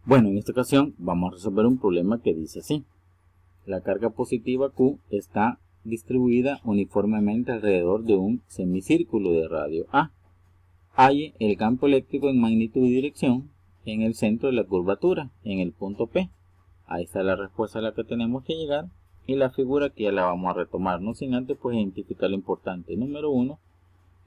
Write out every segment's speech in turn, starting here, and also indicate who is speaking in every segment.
Speaker 1: Bueno, en esta ocasión vamos a resolver un problema que dice así. La carga positiva Q está distribuida uniformemente alrededor de un semicírculo de radio A. Halle el campo eléctrico en magnitud y dirección en el centro de la curvatura, en el punto P. Ahí está la respuesta a la que tenemos que llegar y la figura que ya la vamos a retomar, no sin antes pues identificar lo importante. Número 1,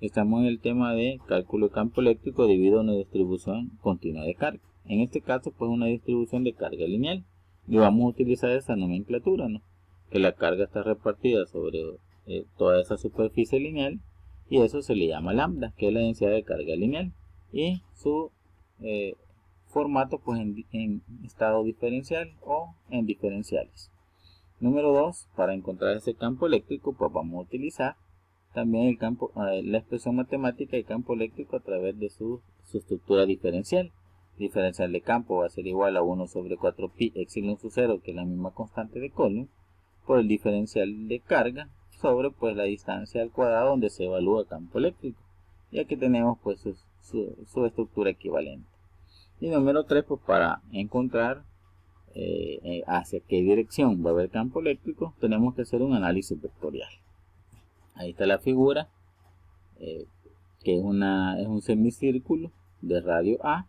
Speaker 1: estamos en el tema de cálculo de campo eléctrico debido a una distribución continua de carga. En este caso pues una distribución de carga lineal y vamos a utilizar esa nomenclatura, ¿no? Que la carga está repartida sobre toda esa superficie lineal y eso se le llama lambda, que es la densidad de carga lineal, y su formato pues en estado diferencial o en diferenciales. Número 2, para encontrar ese campo eléctrico pues vamos a utilizar también el campo, la expresión matemática de campo eléctrico a través de su estructura diferencial. Diferencial de campo va a ser igual a 1 sobre 4 pi epsilon sub 0, que es la misma constante de Coulomb, por el diferencial de carga sobre pues la distancia al cuadrado donde se evalúa campo eléctrico. Y aquí tenemos pues su estructura equivalente. Y número 3, pues para encontrar hacia qué dirección va a haber campo eléctrico, tenemos que hacer un análisis vectorial. Ahí está la figura, que es un semicírculo de radio A,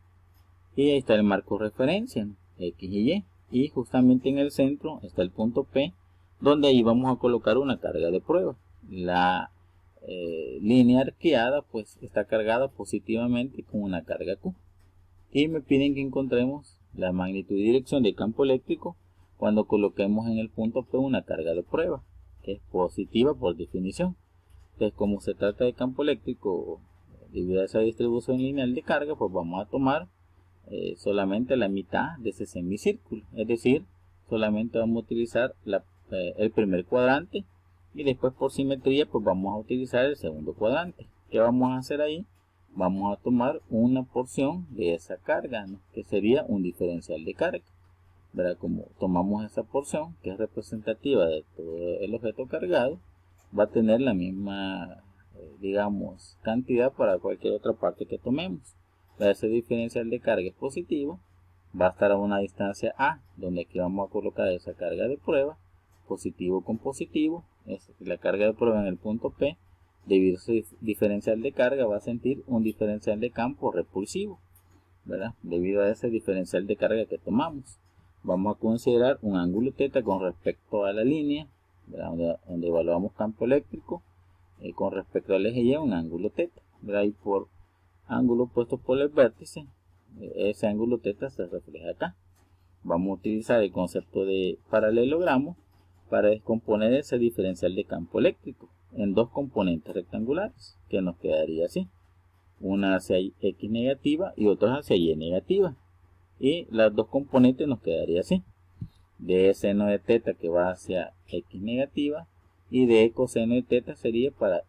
Speaker 1: y ahí está el marco de referencia, ¿no? X y Y justamente en el centro está el punto P, donde ahí vamos a colocar una carga de prueba. La línea arqueada pues está cargada positivamente con una carga Q, y me piden que encontremos la magnitud y dirección del campo eléctrico cuando coloquemos en el punto P una carga de prueba, que es positiva por definición. Entonces, como se trata de campo eléctrico debido a esa distribución lineal de carga, pues vamos a tomar solamente la mitad de ese semicírculo, es decir, solamente vamos a utilizar el primer cuadrante, y después por simetría pues vamos a utilizar el segundo cuadrante. ¿Qué vamos a hacer ahí? Vamos a tomar una porción de esa carga, ¿no? Que sería un diferencial de carga, ¿verdad? Como tomamos esa porción que es representativa de todo el objeto cargado, va a tener la misma digamos cantidad para cualquier otra parte que tomemos. Ese diferencial de carga es positivo, va a estar a una distancia A, donde aquí vamos a colocar esa carga de prueba, positivo con positivo, es la carga de prueba en el punto P, debido a su diferencial de carga va a sentir un diferencial de campo repulsivo, ¿verdad? Debido a ese diferencial de carga que tomamos. Vamos a considerar un ángulo θ con respecto a la línea, donde evaluamos campo eléctrico, con respecto al eje Y un ángulo θ, ¿verdad? Y por ángulo opuesto por el vértice, ese ángulo θ se refleja acá. Vamos a utilizar el concepto de paralelogramo para descomponer ese diferencial de campo eléctrico en dos componentes rectangulares, que nos quedaría así: una hacia X negativa y otra hacia Y negativa, y las dos componentes nos quedaría así: de seno de θ que va hacia X negativa y de coseno de θ sería para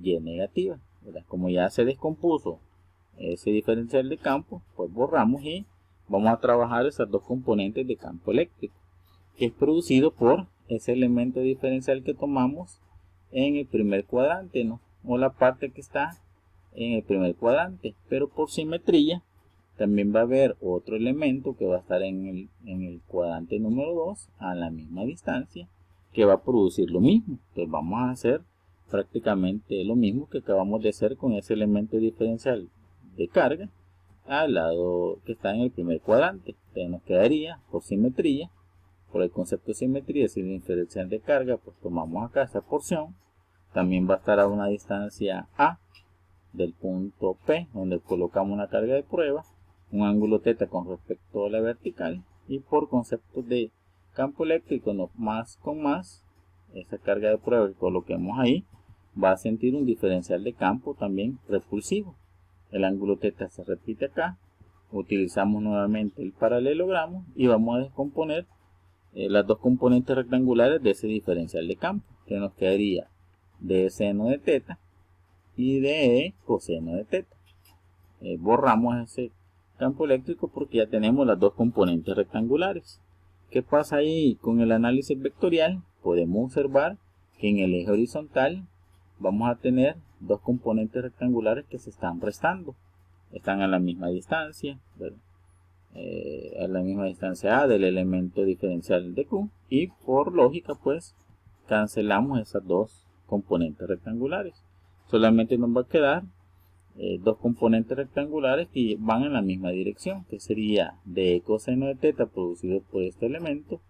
Speaker 1: Y negativa, ¿verdad? Como ya se descompuso ese diferencial de campo, pues borramos y vamos a trabajar esas dos componentes de campo eléctrico, que es producido por ese elemento diferencial que tomamos en el primer cuadrante, ¿no? O la parte que está en el primer cuadrante, pero por simetría también va a haber otro elemento que va a estar en el cuadrante número 2 a la misma distancia, que va a producir lo mismo. Entonces vamos a hacer prácticamente lo mismo que acabamos de hacer con ese elemento diferencial de carga al lado que está en el primer cuadrante. Entonces nos quedaría por simetría, por el concepto de simetría, si la diferencial de carga, pues tomamos acá esa porción, también va a estar a una distancia A del punto P, donde colocamos una carga de prueba, un ángulo θ con respecto a la vertical, y por concepto de campo eléctrico, no más con más, esa carga de prueba que coloquemos ahí va a sentir un diferencial de campo también repulsivo. El ángulo θ se repite acá, utilizamos nuevamente el paralelogramo y vamos a descomponer las dos componentes rectangulares de ese diferencial de campo, que nos quedaría de seno de θ y de coseno de θ. Borramos ese campo eléctrico porque ya tenemos las dos componentes rectangulares. ¿Qué pasa ahí con el análisis vectorial? Podemos observar que en el eje horizontal vamos a tener dos componentes rectangulares que se están restando, están a la misma distancia, ¿verdad? a la misma distancia A del elemento diferencial de Q, y por lógica pues cancelamos esas dos componentes rectangulares. Solamente nos va a quedar dos componentes rectangulares que van en la misma dirección, que sería de coseno de teta producido por este elemento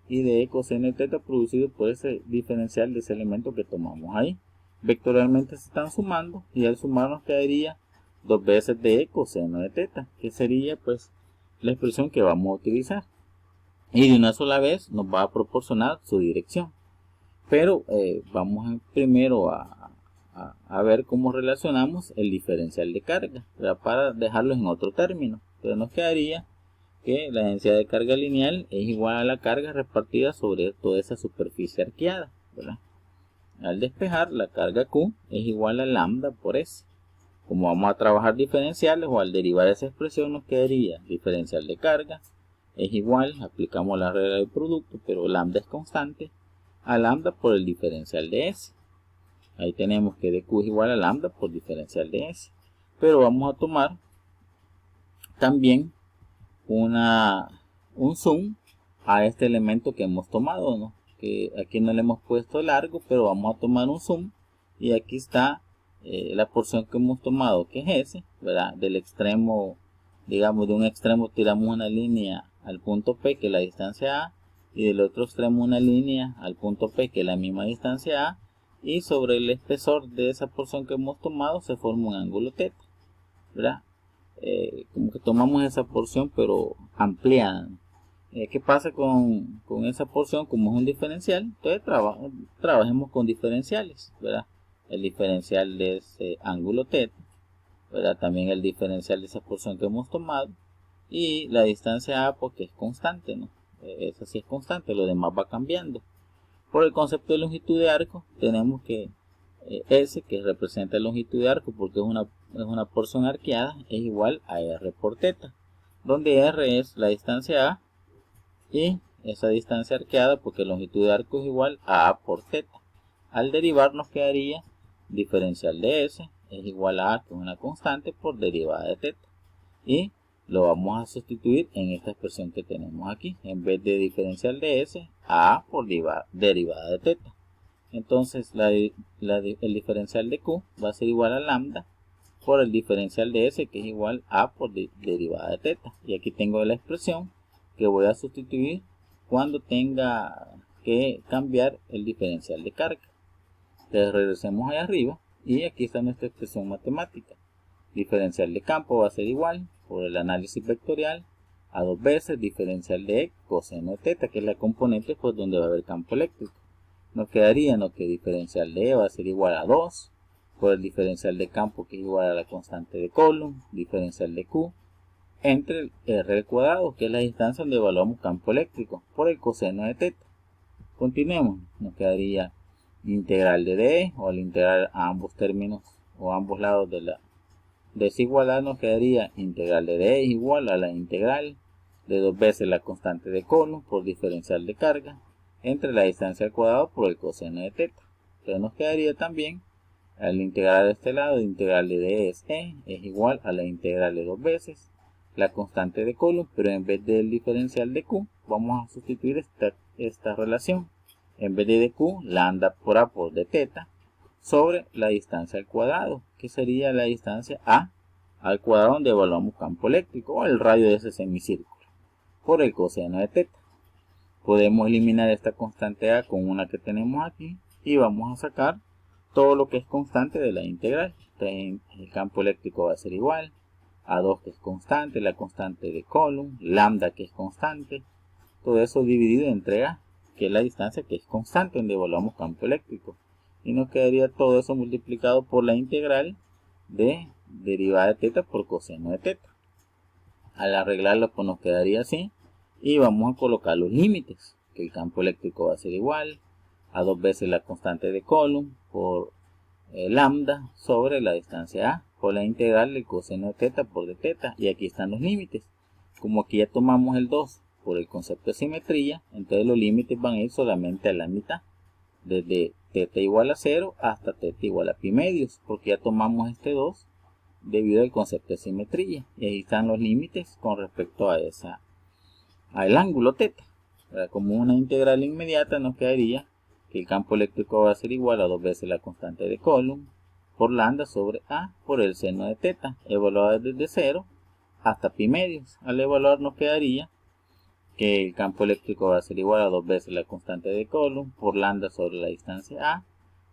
Speaker 1: y de coseno de teta producido por ese diferencial de ese elemento que tomamos ahí. Vectorialmente se están sumando y al sumar nos quedaría dos veces de coseno de teta, que sería pues la expresión que vamos a utilizar, y de una sola vez nos va a proporcionar su dirección. Pero vamos primero a ver cómo relacionamos el diferencial de carga, ¿verdad? Para dejarlo en otro término. Entonces nos quedaría que la densidad de carga lineal es igual a la carga repartida sobre toda esa superficie arqueada, ¿verdad? Al despejar, la carga Q es igual a lambda por S. Como vamos a trabajar diferenciales, o al derivar esa expresión nos quedaría diferencial de carga es igual, aplicamos la regla del producto, pero lambda es constante, a lambda por el diferencial de S. Ahí tenemos que dQ es igual a lambda por diferencial de S. Pero vamos a tomar también un zoom a este elemento que hemos tomado, ¿no? Que aquí no le hemos puesto largo, pero vamos a tomar un zoom, y aquí está la porción que hemos tomado, que es S, ¿verdad? Del extremo, digamos, de un extremo tiramos una línea al punto P, que es la distancia A, y del otro extremo una línea al punto P, que es la misma distancia A, y sobre el espesor de esa porción que hemos tomado se forma un ángulo θ, ¿verdad? Como que tomamos esa porción pero ampliada. ¿Qué pasa con esa porción? Como es un diferencial, entonces trabajemos con diferenciales, ¿verdad? El diferencial de ese ángulo θ, ¿verdad? También el diferencial de esa porción que hemos tomado, y la distancia A porque es constante, ¿no? Esa sí es constante, lo demás va cambiando. Por el concepto de longitud de arco tenemos que S, que representa la longitud de arco porque es una porción arqueada, es igual a R por θ, donde R es la distancia A y esa distancia arqueada porque la longitud de arco es igual a A por θ. Al derivar nos quedaría diferencial de S es igual a que es una constante, por derivada de θ, y lo vamos a sustituir en esta expresión que tenemos aquí. En vez de diferencial de S, A por derivada de θ. Entonces el diferencial de Q va a ser igual a lambda por el diferencial de S, que es igual a por derivada de θ. Y aquí tengo la expresión que voy a sustituir cuando tenga que cambiar el diferencial de carga. Entonces regresemos ahí arriba y aquí está nuestra expresión matemática. Diferencial de campo va a ser igual por el análisis vectorial a dos veces diferencial de coseno de θ, que es la componente pues donde va a haber campo eléctrico. Nos quedaría que diferencial de E va a ser igual a 2 por el diferencial de campo, que es igual a la constante de Coulomb, diferencial de Q, entre el R al cuadrado, que es la distancia donde evaluamos campo eléctrico, por el coseno de θ. Continuemos, nos quedaría integral de DE, o al integrar a ambos términos o ambos lados de la desigualdad nos quedaría integral de DE igual a la integral de dos veces la constante de Coulomb por diferencial de carga entre la distancia al cuadrado por el coseno de θ. Entonces nos quedaría también al integrar de este lado, integral de DE es E, es igual a la integral de dos veces la constante de Coulomb, pero en vez del diferencial de Q vamos a sustituir esta relación. En vez de dQ, lambda por A por dθ sobre la distancia al cuadrado, que sería la distancia A al cuadrado donde evaluamos campo eléctrico, o el radio de ese semicírculo, por el coseno de θ. Podemos eliminar esta constante A con una que tenemos aquí y vamos a sacar todo lo que es constante de la integral. Entonces, el campo eléctrico va a ser igual a 2, que es constante, la constante de Coulomb, lambda, que es constante, todo eso dividido entre A, que es la distancia que es constante donde evaluamos campo eléctrico, y nos quedaría todo eso multiplicado por la integral de derivada de θ por coseno de θ. Al arreglarlo pues nos quedaría así, y vamos a colocar los límites, que el campo eléctrico va a ser igual a 2 veces la constante de Coulomb por lambda sobre la distancia A por la integral del coseno de θ por dθ, y aquí están los límites. Como aquí ya tomamos el 2 por el concepto de simetría, entonces los límites van a ir solamente a la mitad, desde θ igual a 0 hasta θ igual a pi medios, porque ya tomamos este 2 debido al concepto de simetría. Y ahí están los límites con respecto a al ángulo θ. Como una integral inmediata nos quedaría que el campo eléctrico va a ser igual a 2 veces la constante de Coulomb por lambda sobre A por el seno de θ, evaluado desde 0 hasta pi medios. Al evaluar nos quedaría que el campo eléctrico va a ser igual a 2 veces la constante de Coulomb por lambda sobre la distancia A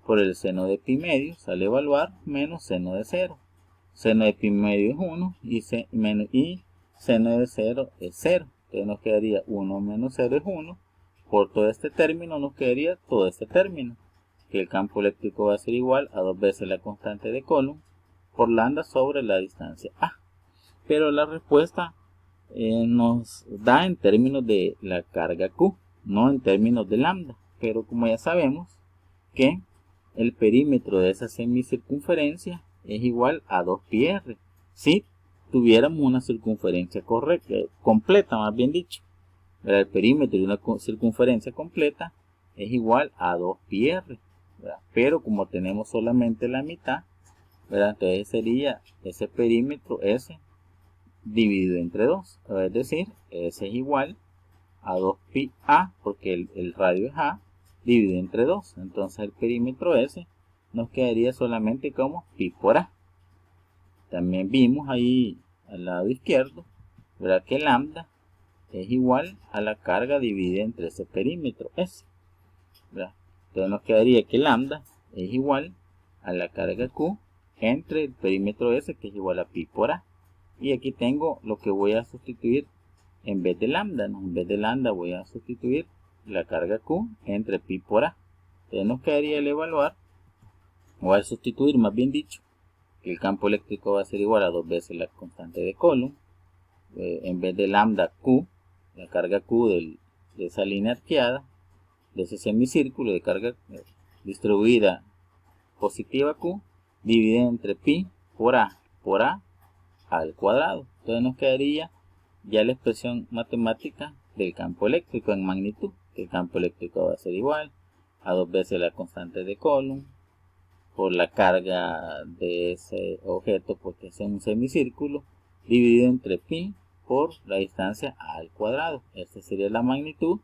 Speaker 1: por el seno de pi medios al evaluar menos seno de 0. Seno de pi medio es 1 y seno de 0 es 0. Entonces nos quedaría 1 menos 0 es 1. Por todo este término nos quedaría todo este término, que el campo eléctrico va a ser igual a 2 veces la constante de Coulomb por lambda sobre la distancia A. Pero la respuesta nos da en términos de la carga Q, no en términos de lambda. Pero como ya sabemos que el perímetro de esa semicircunferencia es igual a 2πr. Si tuviéramos una circunferencia completa, más bien dicho, el perímetro de una circunferencia completa es igual a 2πr, pero como tenemos solamente la mitad, entonces sería ese perímetro S dividido entre 2, es decir, S es igual a 2πa, porque el radio es A, dividido entre 2. Entonces el perímetro S nos quedaría solamente como pi por A. También vimos ahí al lado izquierdo, que lambda es igual a la carga dividida entre ese perímetro S. Entonces nos quedaría que lambda es igual a la carga Q entre el perímetro S, que es igual a pi por A. Y aquí tengo lo que voy a sustituir en vez de lambda. En vez de lambda voy a sustituir la carga Q entre pi por A. Entonces nos quedaría el evaluar, o al sustituir más bien dicho, que el campo eléctrico va a ser igual a 2 veces la constante de Coulomb. En vez de lambda Q, la carga Q de esa línea arqueada, de ese semicírculo de carga distribuida positiva Q, dividida entre pi por A al cuadrado. Entonces nos quedaría ya la expresión matemática del campo eléctrico en magnitud. El campo eléctrico va a ser igual a 2 veces la constante de Coulomb por la carga de ese objeto, porque es un semicírculo, dividido entre pi por la distancia a al cuadrado. Esta sería la magnitud,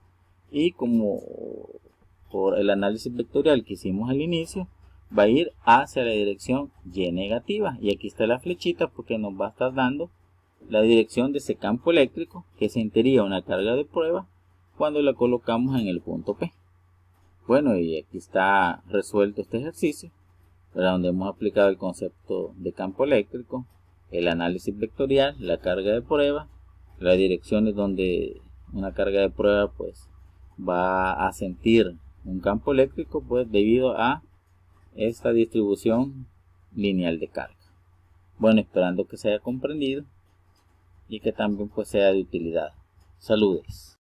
Speaker 1: y como por el análisis vectorial que hicimos al inicio, va a ir hacia la dirección y negativa, y aquí está la flechita porque nos va a estar dando la dirección de ese campo eléctrico que sentiría una carga de prueba cuando la colocamos en el punto P. Bueno, y aquí está resuelto este ejercicio, donde hemos aplicado el concepto de campo eléctrico, el análisis vectorial, la carga de prueba, las direcciones donde una carga de prueba pues va a sentir un campo eléctrico, pues debido a esta distribución lineal de carga. Bueno, esperando que se haya comprendido y que también pues sea de utilidad. Saludes.